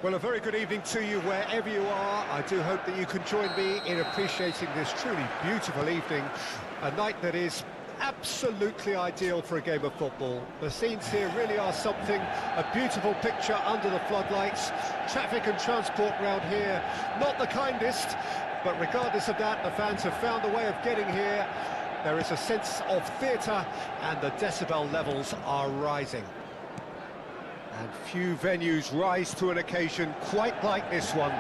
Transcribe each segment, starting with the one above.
Well, a very good evening to you wherever you are. I do hope that you can join me in appreciating this truly beautiful evening, a night that is absolutely ideal for a game of football. The scenes here really are something, a beautiful picture under the floodlights. Traffic and transport round here, not the kindest, but regardless of that, the fans have found a way of getting here. There is a sense of theatre, and the decibel levels are rising. And few venues rise to an occasion quite like this one.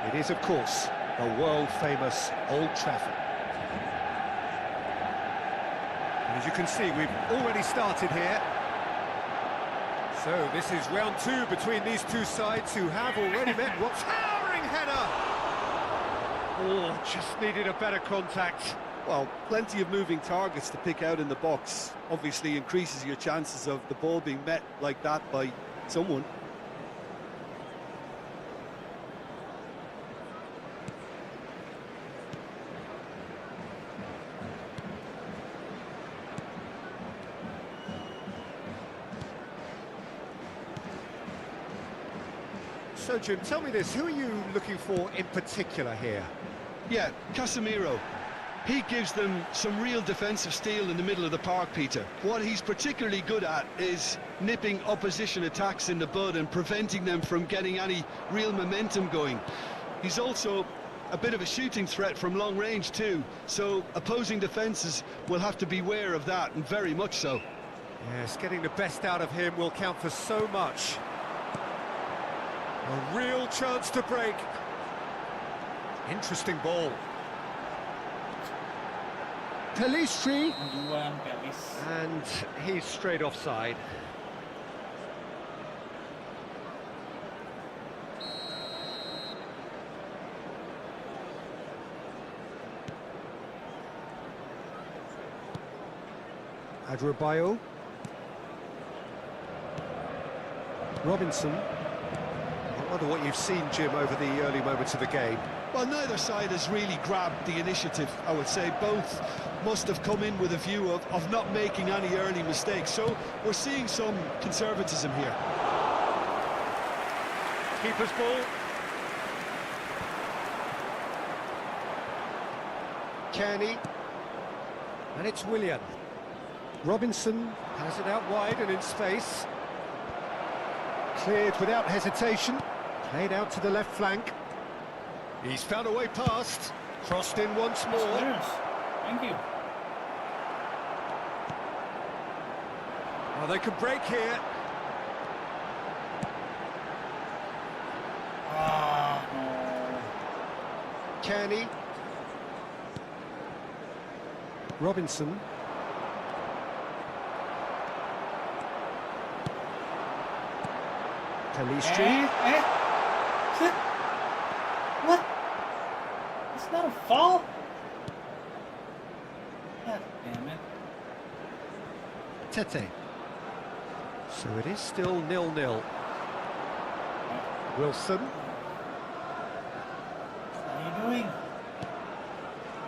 It is, of course, the world-famous Old Trafford. And as you can see, we've already started here. So this is round two between these two sides who have already met. What towering header! Oh, just needed a better contact. Well, plenty of moving targets to pick out in the box. Obviously increases your chances of the ball being met like that by someone. So, Jim, tell me this, who are you looking for in particular here? Yeah, Casemiro. He gives them some real defensive steel in the middle of the park, Peter. What he's particularly good at is nipping opposition attacks in the bud and preventing them from getting any real momentum going. He's also a bit of a shooting threat from long range too, so opposing defences will have to beware of that, and very much so. Yes, getting the best out of him will count for so much. A real chance to break. Interesting ball. Pelistri, and he's straight offside. Adrabayo, Robinson. I wonder what you've seen, Jim, over the early moments of the game. Well, neither side has really grabbed the initiative, I would say. Both must have come in with a view of not making any early mistakes. So we're seeing some conservatism here. Keeper's ball. Kearney. And it's Willian. Robinson has it out wide and in space. Cleared without hesitation. Played out to the left flank. He's found a way past. Crossed in once more. Thank you. Oh, they could break here. Kearney. Robinson. Pelistri. What? It's not a foul? God damn it. Tete. So it is still 0-0. Wilson. What are you doing?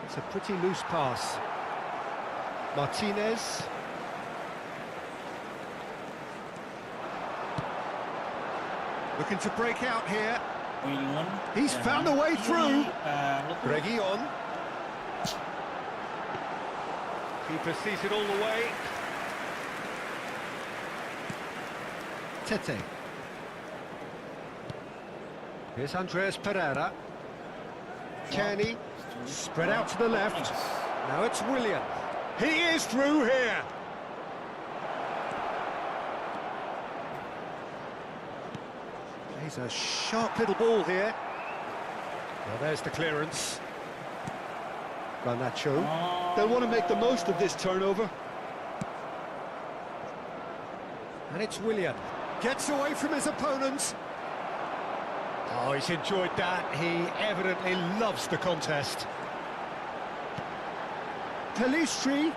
It's a pretty loose pass. Martinez. Looking to break out here. He's found a way through. Reguilon. Keeper sees it all the way. Tete. Here's Andreas Pereira. Kearney. Spread out to the left. Now it's Willian. He is through here. He's a sharp little ball here. Well, there's the clearance. Garnacho. They'll want to make the most of this turnover. And it's Willian. Gets away from his opponents. Oh, he's enjoyed that. He evidently loves the contest. Pelistri.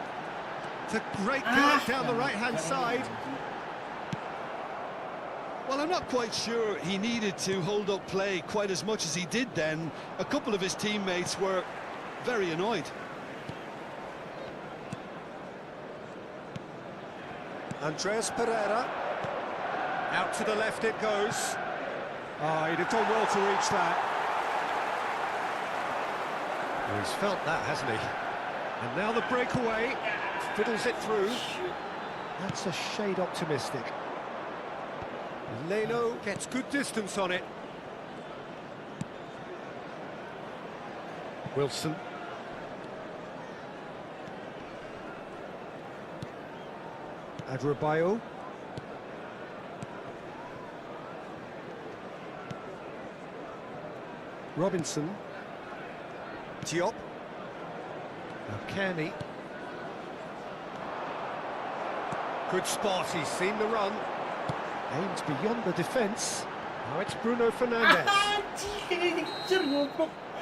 It's a great guard down the right-hand side. Well, I'm not quite sure he needed to hold up play quite as much as he did then. A couple of his teammates were very annoyed. Andreas Pereira. Out to the left it goes. Oh, he'd have done well to reach that. Well, he's felt that, hasn't he? And now the breakaway, fiddles it through. That's a shade optimistic. Leno gets good distance on it. Wilson. Adrabayo. Robinson. Diop. Now Kearney. Good spot, he's seen the run. Aimed beyond the defence. Now it's Bruno Fernandes.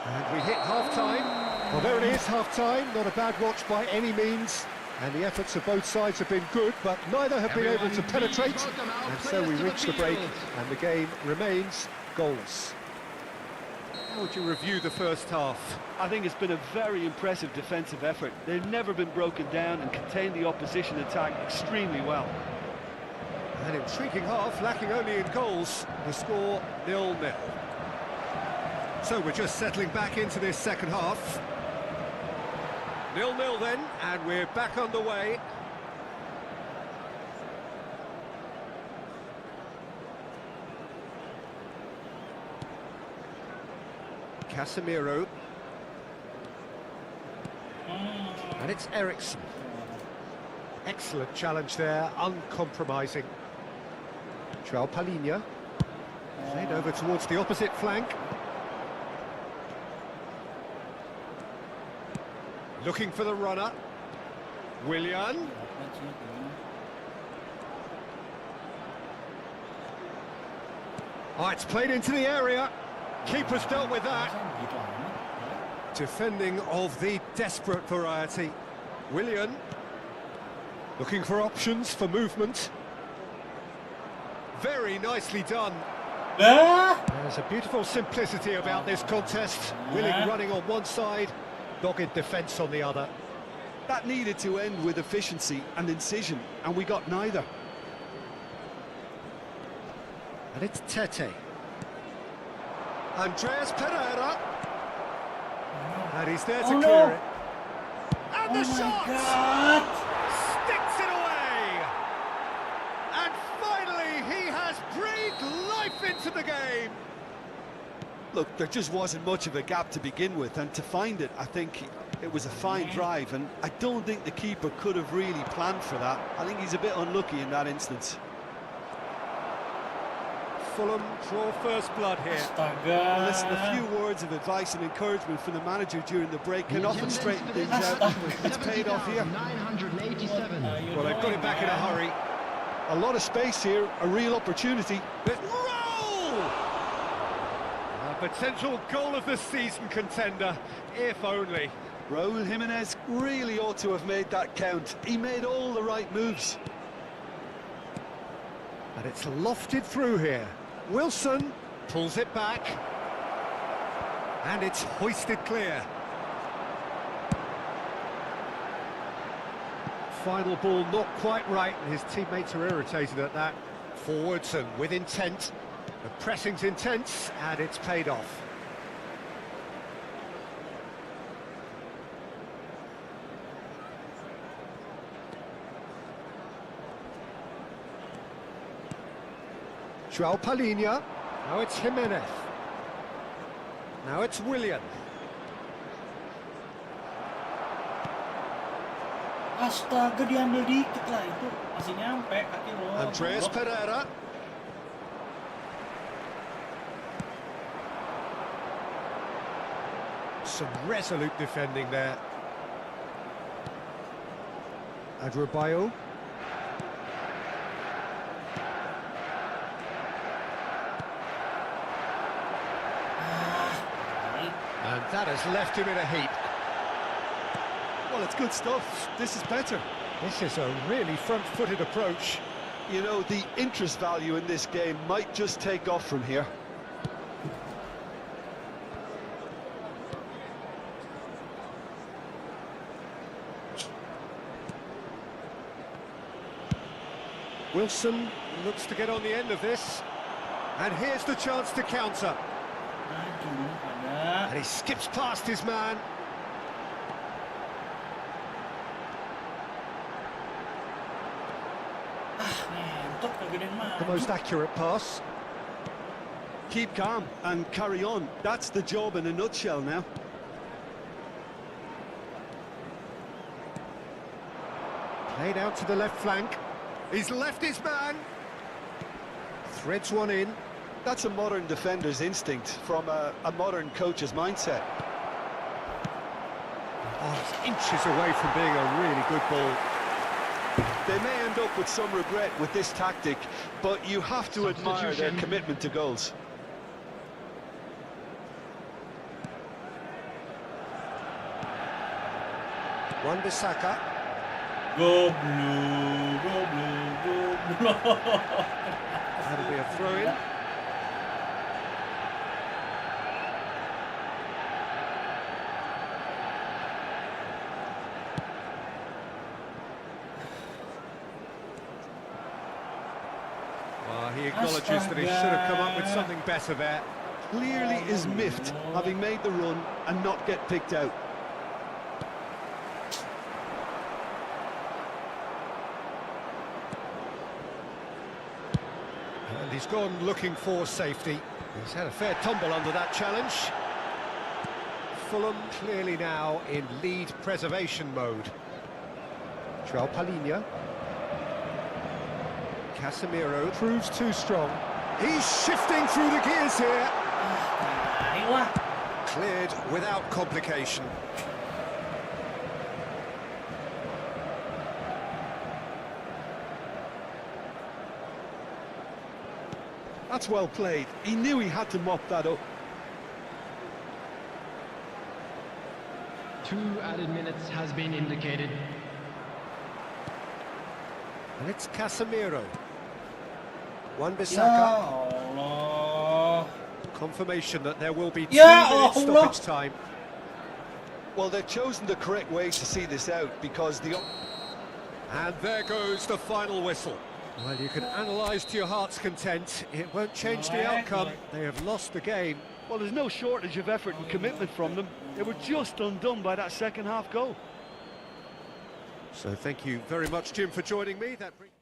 And we hit half-time. Well, there it is, half-time. Not a bad watch by any means. And the efforts of both sides have been good, but neither have been able to penetrate. And so we reach the break, and the game remains goalless. How would you review the first half? I think it's been a very impressive defensive effort. They've never been broken down and contained the opposition attack extremely well. An intriguing half, lacking only in goals. The score 0-0. So we're just settling back into this second half. 0-0 then, and we're back underway. Casemiro. And it's Eriksson. Excellent challenge there, uncompromising. João Palhinha. Played over towards the opposite flank. Looking for the runner. Willian. Oh, it's played into the area. Keeper's dealt with that. Defending of the desperate variety. Willian. Looking for options for movement. Very nicely done. There's a beautiful simplicity about this contest. Willing running on one side, dogged defence on the other. That needed to end with efficiency and incision, and we got neither. And it's Tete. Andreas Pereira. And he's there to clear it. And the shot! Sticks it away! And finally, he has breathed life into the game. Look, there just wasn't much of a gap to begin with, and to find it, I think it was a fine drive, and I don't think the keeper could have really planned for that. I think he's a bit unlucky in that instance. Fulham draw first blood here. Well, listen, a few words of advice and encouragement from the manager during the break can often straighten things out. It's paid off here. 987. Well, they've got it back in a hurry. A lot of space here, a real opportunity. Roll! A potential goal of the season contender, if only. Raúl Jiménez really ought to have made that count. He made all the right moves. And it's lofted through here. Wilson pulls it back. And it's hoisted clear. Final ball not quite right, and his teammates are irritated at that. Forwards and with intent. The pressing's intense, and it's paid off. João Palhinha. Now it's Jimenez. Now it's Willian. Astaga, diambil dikit lah itu. Masih nyampe kaki lo. Andreas Pereira. Some resolute defending there. Adrabayo. And that has left him in a heap. Well, it's good stuff. This is better. This is a really front-footed approach. You know, the interest value in this game might just take off from here. Wilson looks to get on the end of this. And here's the chance to counter. Aduh, ada. And he skips past his man. Ngentot kegedean mah. The most accurate pass. Keep calm and carry on. That's the job in a nutshell now. Played out to the left flank. He's left his man. Threads one in. That's a modern defender's instinct from a modern coach's mindset. Oh, it's inches away from being a really good ball. They may end up with some regret with this tactic, but you have to admire their commitment to goals. Wan-Bissaka. Go blue, go blue, go blue. That'll be a throw-in. He acknowledges that he should have come up with something better there. Clearly is miffed, having made the run and not get picked out. And he's gone looking for safety. He's had a fair tumble under that challenge. Fulham clearly now in lead preservation mode. João Palhinha. Casemiro proves too strong. He's shifting through the gears here. Ayo wah. Cleared without complication. That's well played. He knew he had to mop that up. 2 added minutes has been indicated. And it's Casemiro. Ya Wan-Bissaka. Allah. Confirmation that there will be 2 Ya minutes Allah. stoppage time. Well, they've chosen the correct way to see this out because the... And there goes the final whistle. Well, you can analyse to your heart's content. It won't change the outcome. They have lost the game. Well, there's no shortage of effort and commitment from them. They were just undone by that second half goal. So thank you very much, Jim, for joining me. That brings...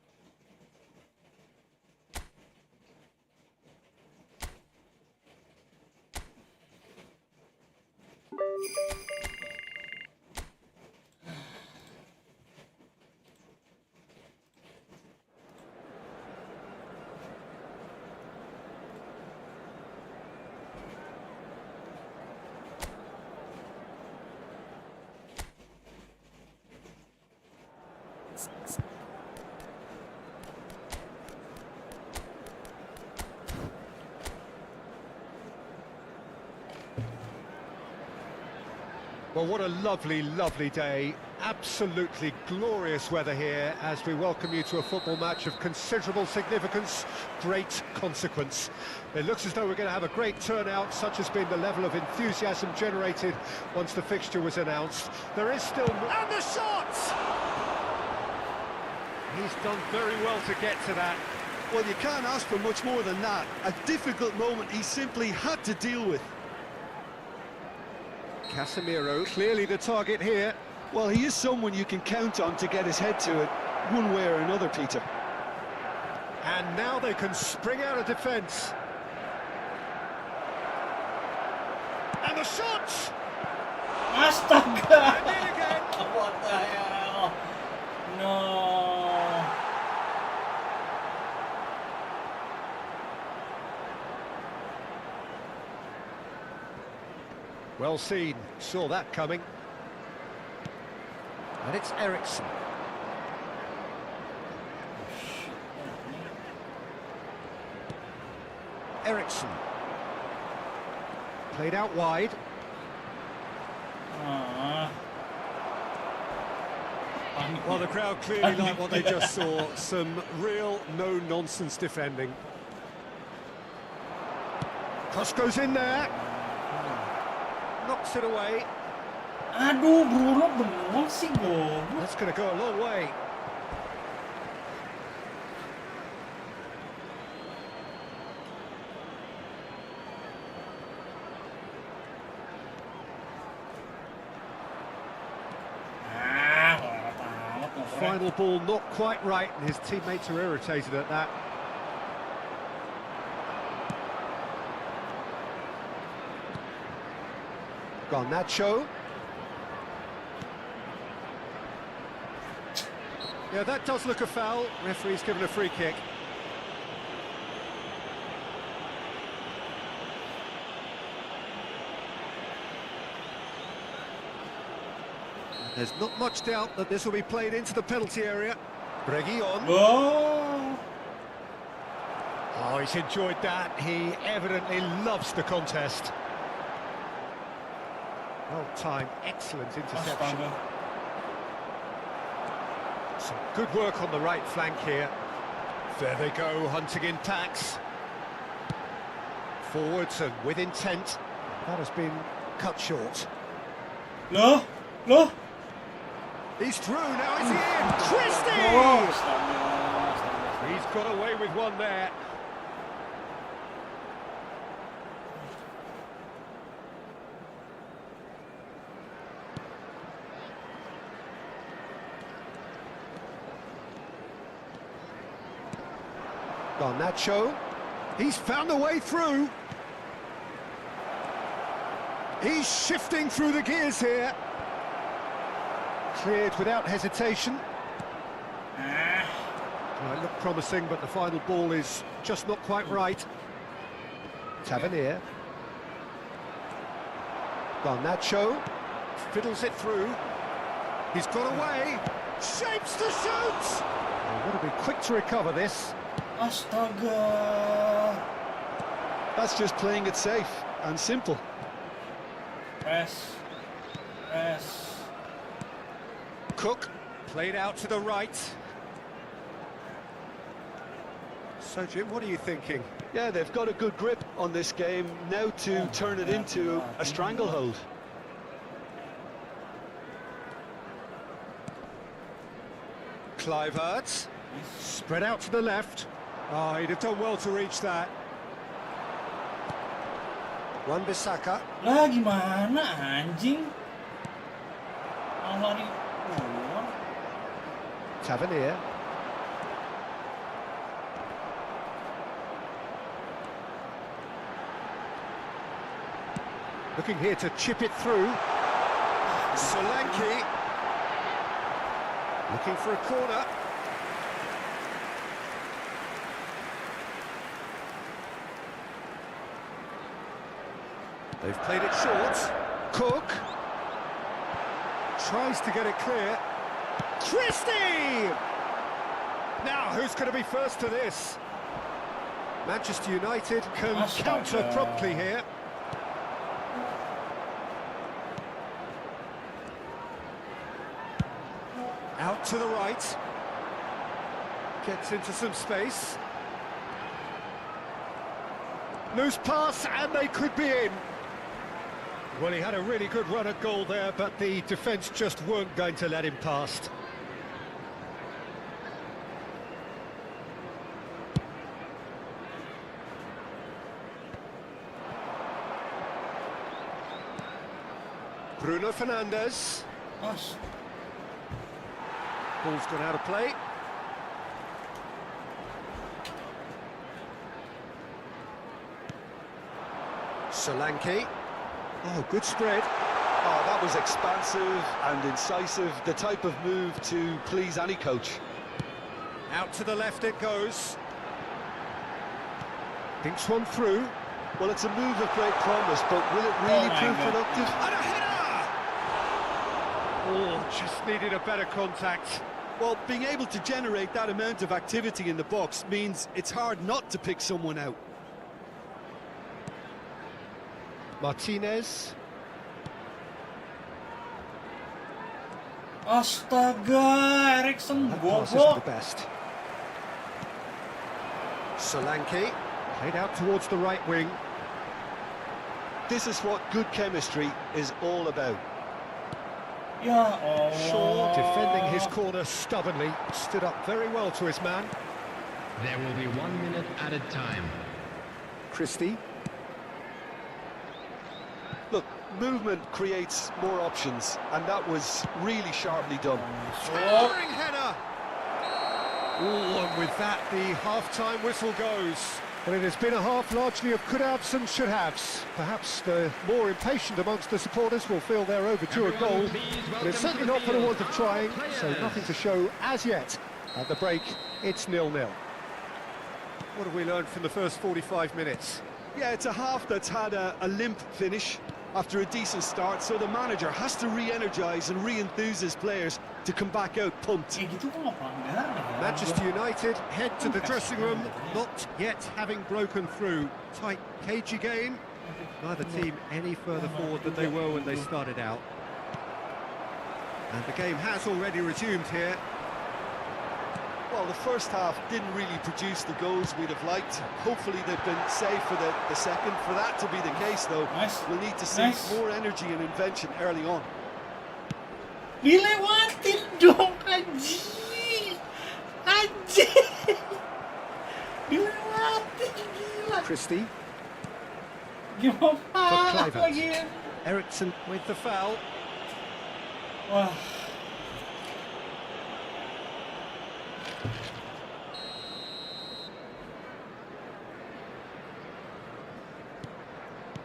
Well, what a lovely, lovely day. Absolutely glorious weather here as we welcome you to a football match of considerable significance, great consequence. It looks as though we're going to have a great turnout, such has been the level of enthusiasm generated once the fixture was announced. There is still... And the shot! He's done very well to get to that. Well, you can't ask for much more than that. A difficult moment he simply had to deal with. Casemiro, clearly the target here. Well, he is someone you can count on to get his head to it, one way or another, Peter. And now they can spring out of defence. And the shot! Astaga. And in again. What the hell? No. Well seen, saw that coming. And it's Ericsson. Ericsson. Played out wide. Well, the crowd clearly like what they just saw. Some real no-nonsense defending. Cross goes in there. Knocks it away. Aduh, Bruno bengong sih, goblok. That's going to go a long way. final ball not quite right, and his teammates are irritated at that. Garnacho. Yeah, that does look a foul. Referee's given a free kick. There's not much doubt that this will be played into the penalty area. Reguilon. Oh. Oh, he's enjoyed that. He evidently loves the contest. Well timed, excellent interception. Astaga. Some good work on the right flank here. There they go, hunting in packs. Forwards and with intent. That has been cut short. Loh. Loh. He's through, now is he in? Christie! Oh, astaga. He's got away with one there. Garnacho, he's found a way through. He's shifting through the gears here. Cleared without hesitation. Might look promising, but the final ball is just not quite right. Tavernier. Garnacho fiddles it through. He's got away. Shapes to shoot! They've got to be quick to recover this. Astaga. That's just playing it safe and simple. Press. Press. Cook played out to the right. So, Jim, what are you thinking? Yeah, they've got a good grip on this game, now to turn it into a stranglehold. Kluivert, spread out to the left. Oh, he'd have done well to reach that. Wan-Bissaka. Lah gimana anjing? Mau lari keluar. Tavernier. Looking here to chip it through. Solanke. Looking for a corner. They've played it short. Cook tries to get it clear. Christie! Now, who's going to be first to this? Manchester United can counter promptly here. Out to the right. Gets into some space. Loose pass, and they could be in. Well, he had a really good run at goal there, but the defence just weren't going to let him past. Bruno Fernandes. As. Ball's gone out of play. Solanke. Oh, good spread. Oh, that was expansive and incisive, the type of move to please any coach. Out to the left it goes. Thinks one through. Well, it's a move of great promise, but will it really prove productive? And a header! Oh, just needed a better contact. Well, being able to generate that amount of activity in the box means it's hard not to pick someone out. Martinez. Astaga, Eriksen That pass isn't the goblok. best. Solanke played out towards the right wing. This is what good chemistry is all about. Ya Allah. Shaw defending his corner stubbornly, stood up very well to his man. There will be 1 minute added time. Christie. Look, movement creates more options, and that was really sharply done. Towering header! Oh, and with that, the half-time whistle goes. Well, it has been a half largely of could-haves and should-haves. Perhaps the more impatient amongst the supporters will feel they're overdue a goal, but it's certainly not for the want of trying, so nothing to show as yet. At the break, it's 0-0. What have we learned from the first 45 minutes? Yeah, it's a half that's had a limp finish after a decent start, so the manager has to re-energise and re-enthuse his players to come back out pumped. Kayak gitu kok nggak pelanggaran ya? Manchester United head to the dressing room, not yet having broken through. Tight, cagey game. Neither team any further forward than they were when they started out. And the game has already resumed here. Well, the first half didn't really produce the goals we'd have liked. Hopefully they've been saved for the second. For that to be the case, though, we'll need to see more energy and invention early on. Dilewatin dong, anjing! Anjing! Dilewatin, gila! Christie. Gimana lagi? Ericsson with the foul. Wah.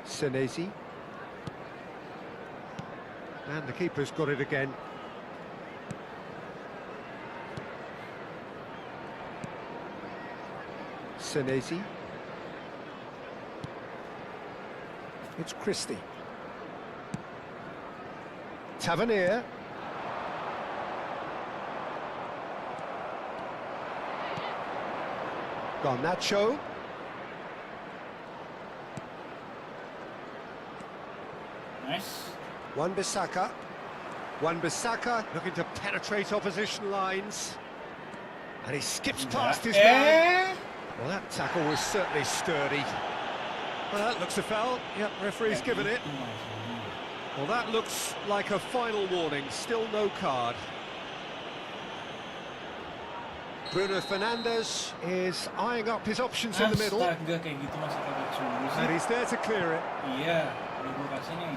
Senesi. And the keeper's got it again. Senesi. It's Christie. Tavernier. Garnacho. Nice. Wan-Bissaka. Wan-Bissaka looking to penetrate opposition lines. And he skips past his man. Well, that tackle was certainly sturdy. Well, that looks a foul. Yep, referee's given it. Well, that looks like a final warning. Still no card. Bruno Fernandes is eyeing up his options in the middle. Astaga, kayak gitu masih kagak sungguh sih. And he's there to clear it. Iya, ini gue kasih nih.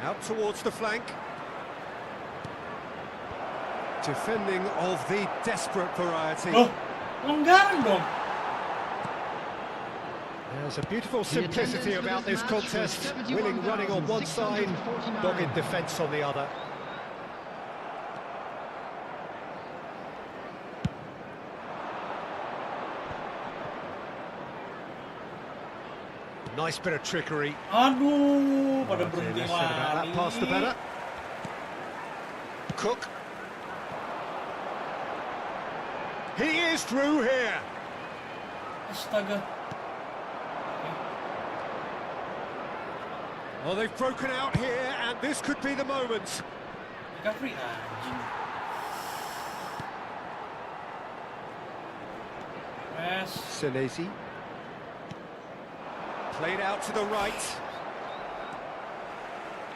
Out towards the flank. Defending of the desperate variety. Loh, pelanggaran dong. There's a beautiful simplicity about this contest. Willing running on one side, dogged defence on the other. Nice bit of trickery. Aduh, pada berhenti Less said about that lari. pass, the better. Cook. He is through here. Astaga. Well, they've broken out here, and this could be the moment. Recovery, anjing. Yes. Senesi. Played out to the right.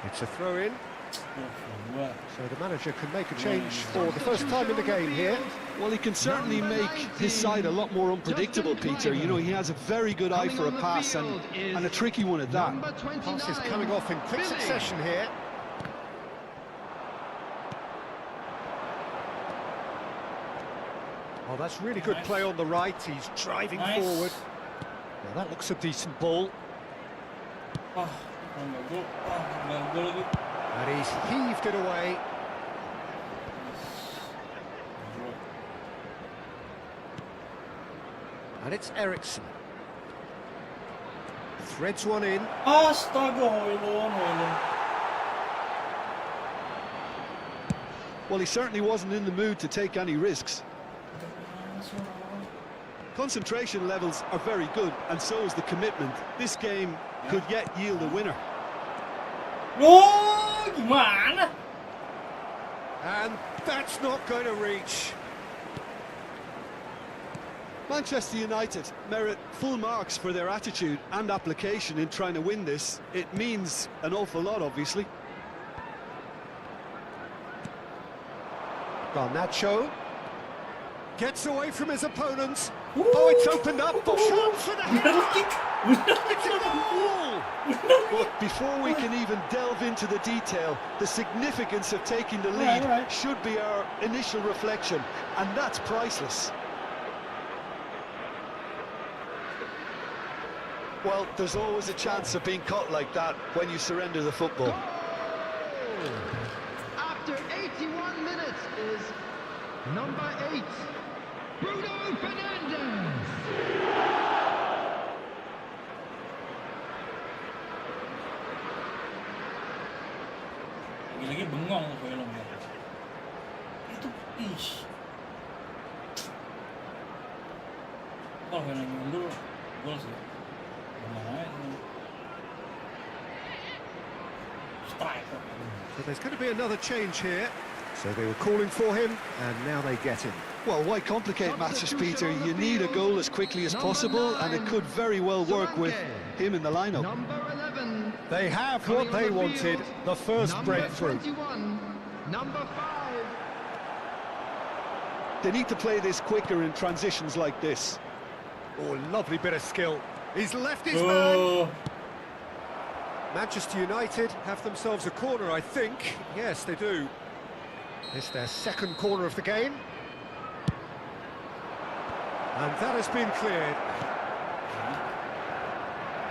It's a throw-in. So the manager can make a change for the first time in the game here. Well, he can certainly make his side a lot more unpredictable, Peter. You know, he has a very good eye for a pass and a tricky one at that. Passes coming off in quick succession here. Oh, that's really good play on the right. He's driving forward. Now that looks a decent ball. Wah, enggak gol. Wah, enggak gol lagi. And he's heaved it away. And it's Ericsson. Threads one in. Astaga, Højlund. Well, he certainly wasn't in the mood to take any risks. Concentration levels are very good, and so is the commitment. This game could yet yield a winner. Loh, gimana? And that's not going to reach. Manchester United merit full marks for their attitude and application in trying to win this. It means an awful lot, obviously. Garnacho gets away from his opponents. Ooh. Oh, it's opened up. Chance for the header. Middle kick. It's a goal! But before we can even delve into the detail, the significance of taking the lead Right. should be our initial reflection, and that's priceless. Well, there's always a chance of being caught like that when you surrender the football. After 81 minutes is number 8, Bruno Fernandes. Lagi-lagi bengong tuh filmnya. Itu kalau film mundur gol sih. Gimana itu? Striker. So there's going to be another change here. So they were calling for him, and now they get him. Well, why complicate matters, Peter? You need a goal as quickly as possible, and it could very well work with him in the lineup. Number 11. They have what they wanted, the first Number breakthrough. 21. Number 5. They need to play this quicker in transitions like this. Oh, lovely bit of skill. He's left his man. Oh, Manchester United have themselves a corner, I think. Yes, they do. It's their second corner of the game. And that has been cleared.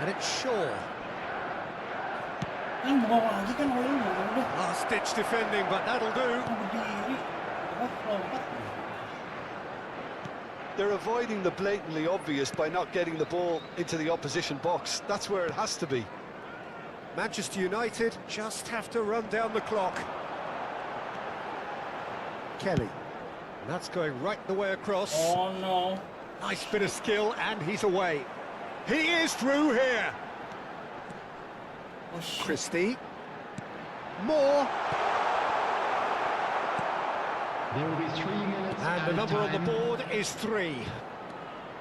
And it's Shaw. ini mau bawa lagi kan Oil udah Last-ditch defending, but that'll do. berdiri. Lompat. They're avoiding the blatantly obvious by not getting the ball into the opposition box. That's where it has to be. Manchester United just have to run down the clock. Kelly. That's going right the way across. Oh no. Nice bit of skill, and he's away. He is through here. Oh shit. Christie. More. There will be 3 minutes And the added number on the time. board is 3.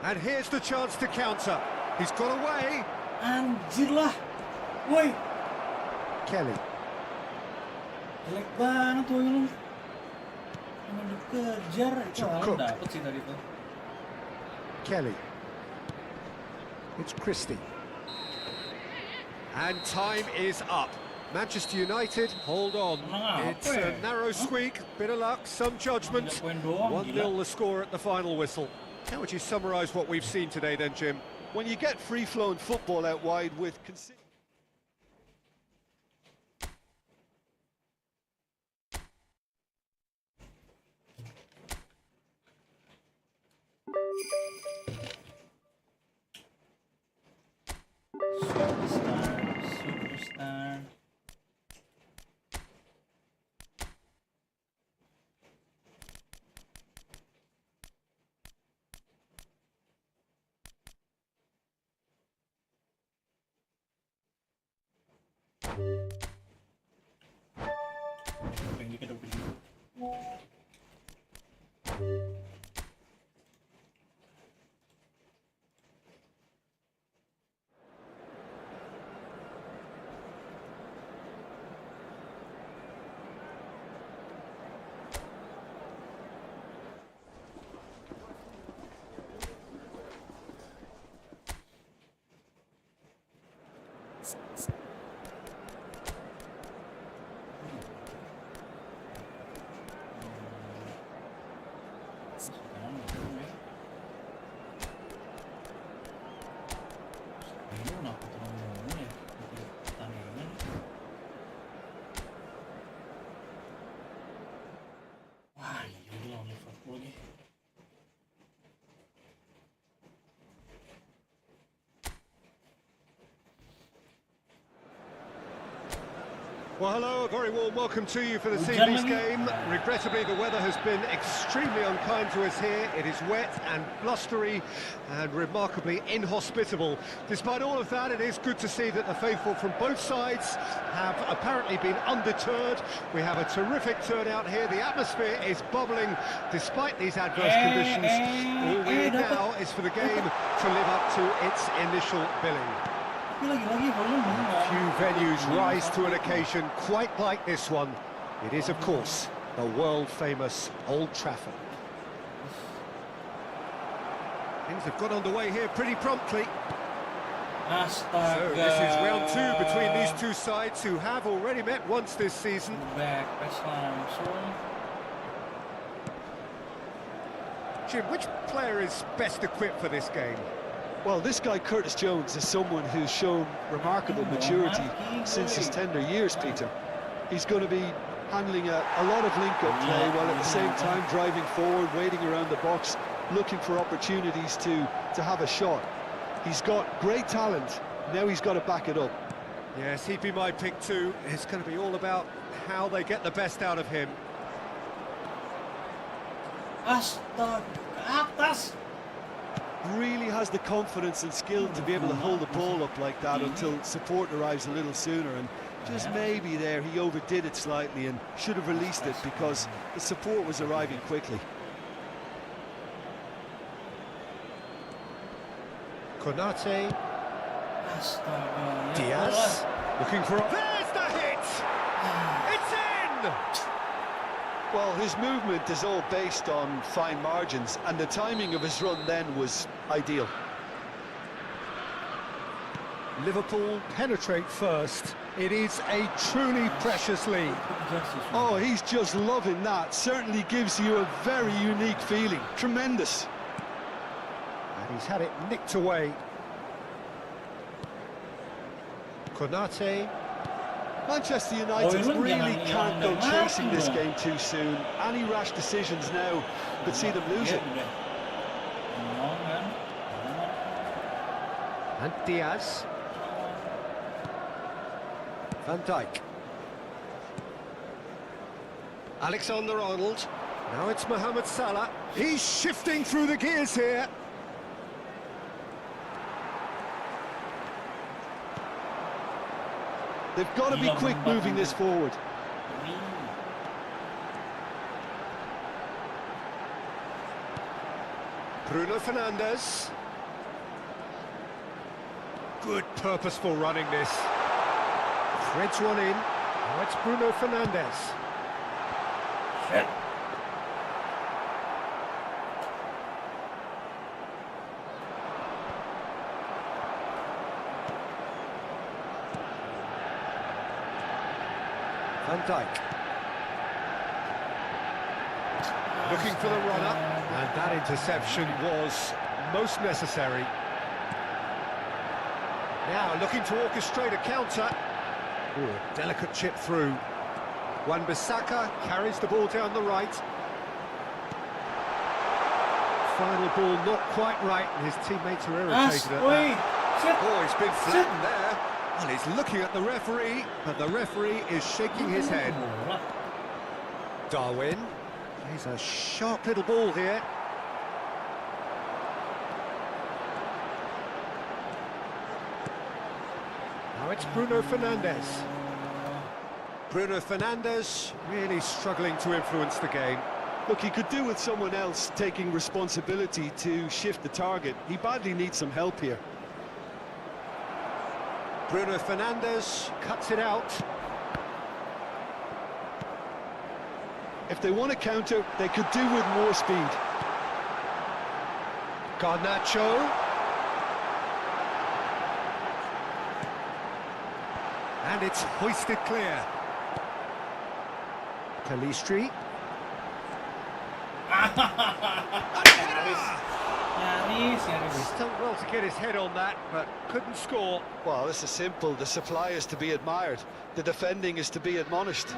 And here's the chance to counter. He's got away. Anjir lah. Woi, Kelly. jelek banget tuh ini. Emang dikejar. Cook. Dapet sih tadi tuh. Kelly. It's Christie. And time is up. Manchester United, hold on. It's a narrow squeak, bit of luck, some judgment. 1-0 the score at the final whistle. How would you summarise what we've seen today then, Jim? When you get free-flowing football out wide with... Superstar. Pengen dikit begini. Wah, iya udah Liverpool lagi. Well, hello, a very warm welcome to you for this Gentlemen. evening's game. Regrettably, the weather has been extremely unkind to us here. It is wet and blustery and remarkably inhospitable. Despite all of that, it is good to see that the faithful from both sides have apparently been undeterred. We have a terrific turnout here. The atmosphere is bubbling despite these adverse conditions. All we need now is for the game to live up to its initial billing. Tapi lagi-lagi volume bengong. Few venues rise to an occasion quite like this one. It is, of course, the world-famous Old Trafford. Things have got underway here pretty promptly. Astaga. So this is round 2 between these two sides who have already met once this season. Back, best langsung. Jim, which player is best equipped for this game? Well, this guy Curtis Jones is someone who's shown remarkable maturity since his tender years, Peter. He's going to be handling a lot of link-up play while at the same time driving forward, waiting around the box, looking for opportunities to have a shot. He's got great talent, now he's got to back it up. Yes, he'd be my pick too. It's going to be all about how they get the best out of him. Astaga, ke atas. Really has the confidence and skill to be able to hold the ball up like that until support arrives a little sooner, and just maybe there he overdid it slightly and should have released it because the support was arriving quickly. Konate, Astaga. Diaz, looking for a... There's the hit! It's in! Well, his movement is all based on fine margins, and the timing of his run then was ideal. Liverpool penetrate first. It is a truly precious lead. Oh, he's just loving that. Certainly gives you a very unique feeling. Tremendous. And he's had it nicked away. Konate. Manchester United really can't go chasing this game too soon. Any rash decisions now could see them lose it. And Diaz. Van Dijk. Alexander-Arnold. Now it's Mohamed Salah. He's shifting through the gears here. They've got to be quick moving this forward. Bruno Fernandes. Good purposeful running this. Threads one in. Now it's Bruno Fernandes. Shit. Van Dijk. Looking for the runner. And that interception was most necessary. Now looking to orchestrate a counter. Ooh, a delicate chip through. Wan-Bissaka carries the ball down the right. Final ball not quite right, and his teammates are irritated at that. Oh, he's been flattened there. Well, he's looking at the referee, but the referee is shaking his head. Darwin plays a sharp little ball here. Now it's Bruno Fernandes. Bruno Fernandes really struggling to influence the game. Look, he could do with someone else taking responsibility to shift the target. He badly needs some help here. Bruno Fernandes cuts it out. If they want to counter, they could do with more speed. Garnacho. And it's hoisted clear. Kalistri. He's done well to get his head on that, but couldn't score. Well, this is simple. The supply is to be admired. The defending is to be admonished.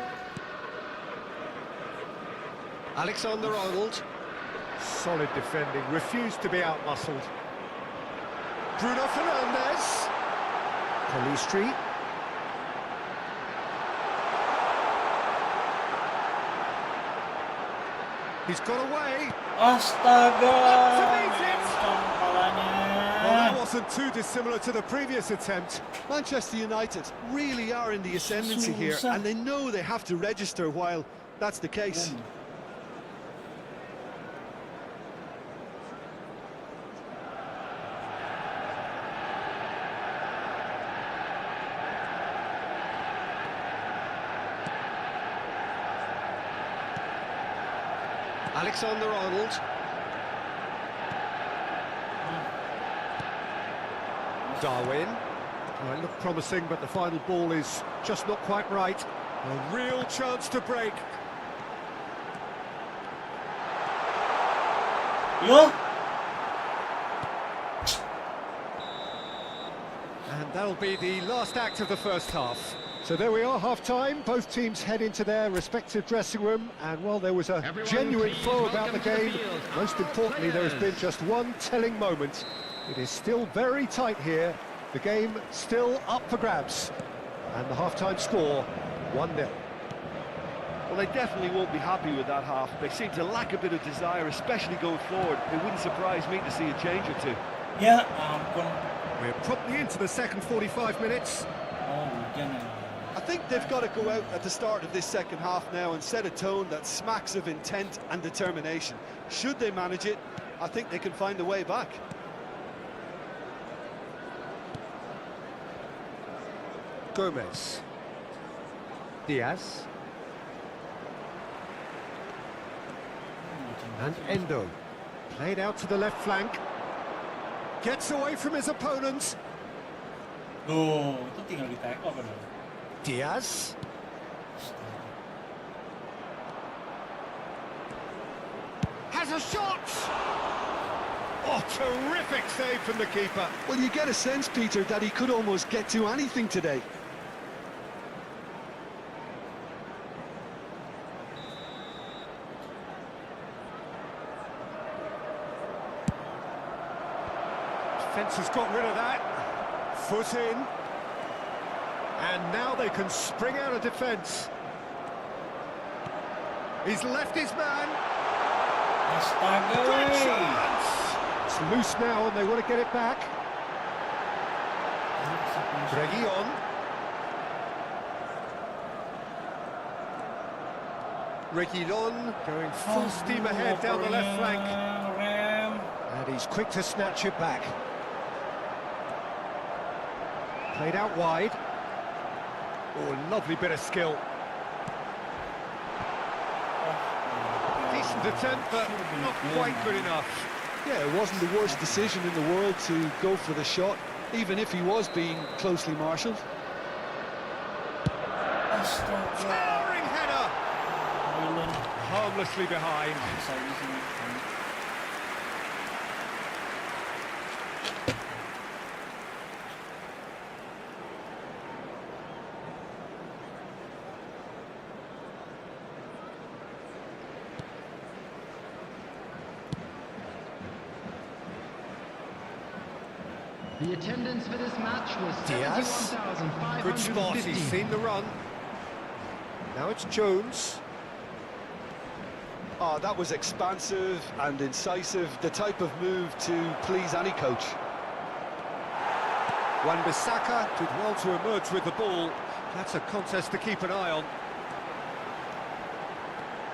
Alexander-Arnold. Solid defending, refused to be outmuscled. Bruno Fernandes. Kalistri. He's got away. Astaga. Well, that wasn't too dissimilar to the previous attempt. Manchester United really are in the ascendancy here, and they know they have to register while that's the case. Alexander-Arnold. Darwin. Well, it looked promising, but the final ball is just not quite right. A real chance to break. Yo. And that'll be the last act of the first half. So there we are, half-time. Both teams head into their respective dressing room, and while there was a genuine flow about the game, most importantly there has been just one telling moment. It is still very tight here, the game still up for grabs, and the half-time score 1-0. Well, they definitely won't be happy with that half. They seem to lack a bit of desire, especially going forward. It wouldn't surprise me to see a change or two. Ya ampun. We're promptly into the second 45 minutes. Oh, hujan ya. I think they've got to go out at the start of this second half now and set a tone that smacks of intent and determination. Should they manage it, I think they can find a way back. Gomez. Diaz. And Endo. Played out to the left flank. Gets away from his opponents. Duh, itu tinggal di tackle benar. Diaz. Has a shot! Oh, terrific save from the keeper. Well, you get a sense, Peter, that he could almost get to anything today. Defence has got rid of that. Foot in. And now they can spring out of defence. He's left his man. Astaga, Great wey. chance. It's loose now and they want to get it back. Reguilon. Reguilon going full steam ahead down the left flank. Rem. And he's quick to snatch it back. Played out wide. Oh, lovely bit of skill. Decent attempt, but not quite good enough. Yeah, it wasn't the worst decision in the world to go for the shot, even if he was being closely marshalled. Astaga. Towering header! Milan. Harmlessly behind. Bisa di sini. The attendance for this match was Diaz. Good spot, 71,550. he's seen the run. Now it's Jones. Oh, that was expansive and incisive, the type of move to please any coach. Wan-Bissaka did well to emerge with the ball. That's a contest to keep an eye on.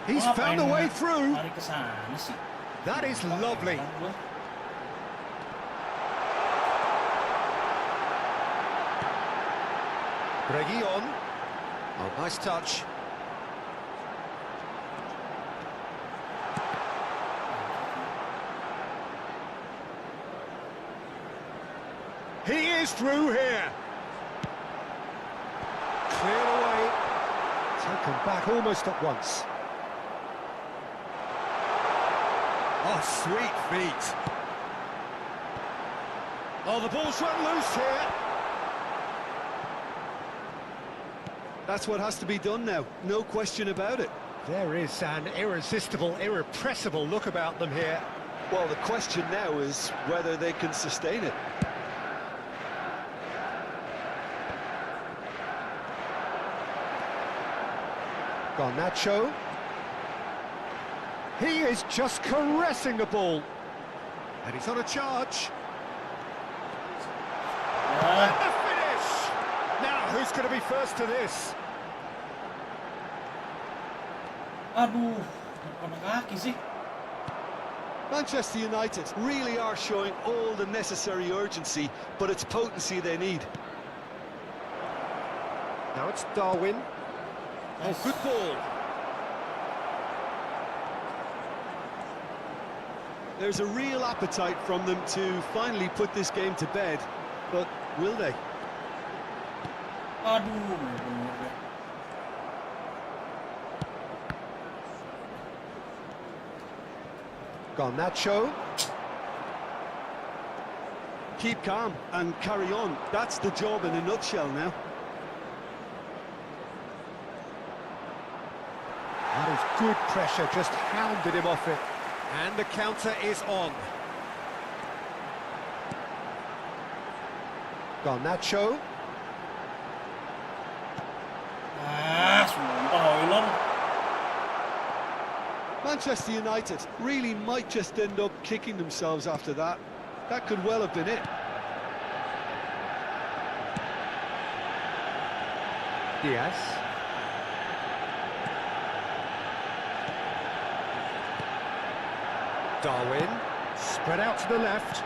He's Gua found a ngapain way through. lari ke sana sih? That is lovely. Gua. Reguilon. Oh, nice touch. He is through here. Cleared away. Taken back almost at once. Oh, sweet feet. Oh, the ball's run loose here. That's what has to be done now, no question about it. There is an irresistible, irrepressible look about them here. Well, the question now is whether they can sustain it. Garnacho. He is just caressing the ball. And he's on a charge. And the finish! Now, who's going to be first to this? Aduh, kena kaki sih. Manchester United really are showing all the necessary urgency, but it's potency they need. Now it's Darwin. Oh, good ball. There's a real appetite from them to finally put this game to bed, but will they? Aduh, bener deh. Garnacho. Keep calm and carry on. That's the job in a nutshell now. That is good pressure, just hounded him off it. And the counter is on. Garnacho. Sumpah Oiler. Manchester United really might just end up kicking themselves after that. That could well have been it. Diaz. Darwin. Spread out to the left.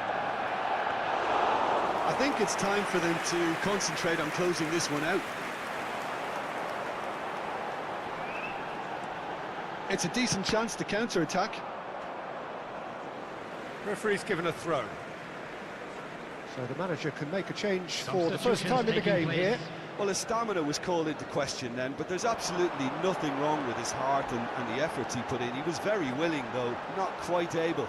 I think it's time for them to concentrate on closing this one out. It's a decent chance to counter-attack. Referee's given a throw. So the manager can make a change for the first time in the game here. Well, his stamina was called into question then, but there's absolutely nothing wrong with his heart and the efforts he put in. He was very willing, though, not quite able.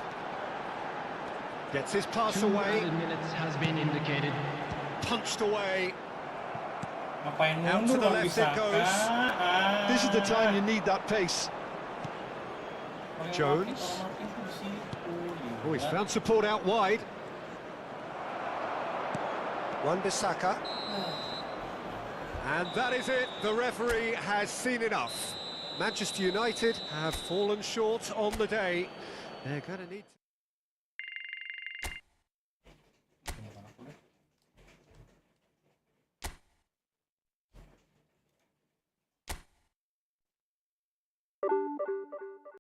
Gets his pass 2 away. added minutes has been indicated. Punched away. Ngapain Out to mundur the Wan left it Bissaka? goes. This is the time you need that pace. Jones. Orang Martin tuh di situ, Oh, he's gila. found support out wide. Wan Bissaka. And that is it. The referee has seen enough. Manchester United have fallen short on the day. They're going to need to...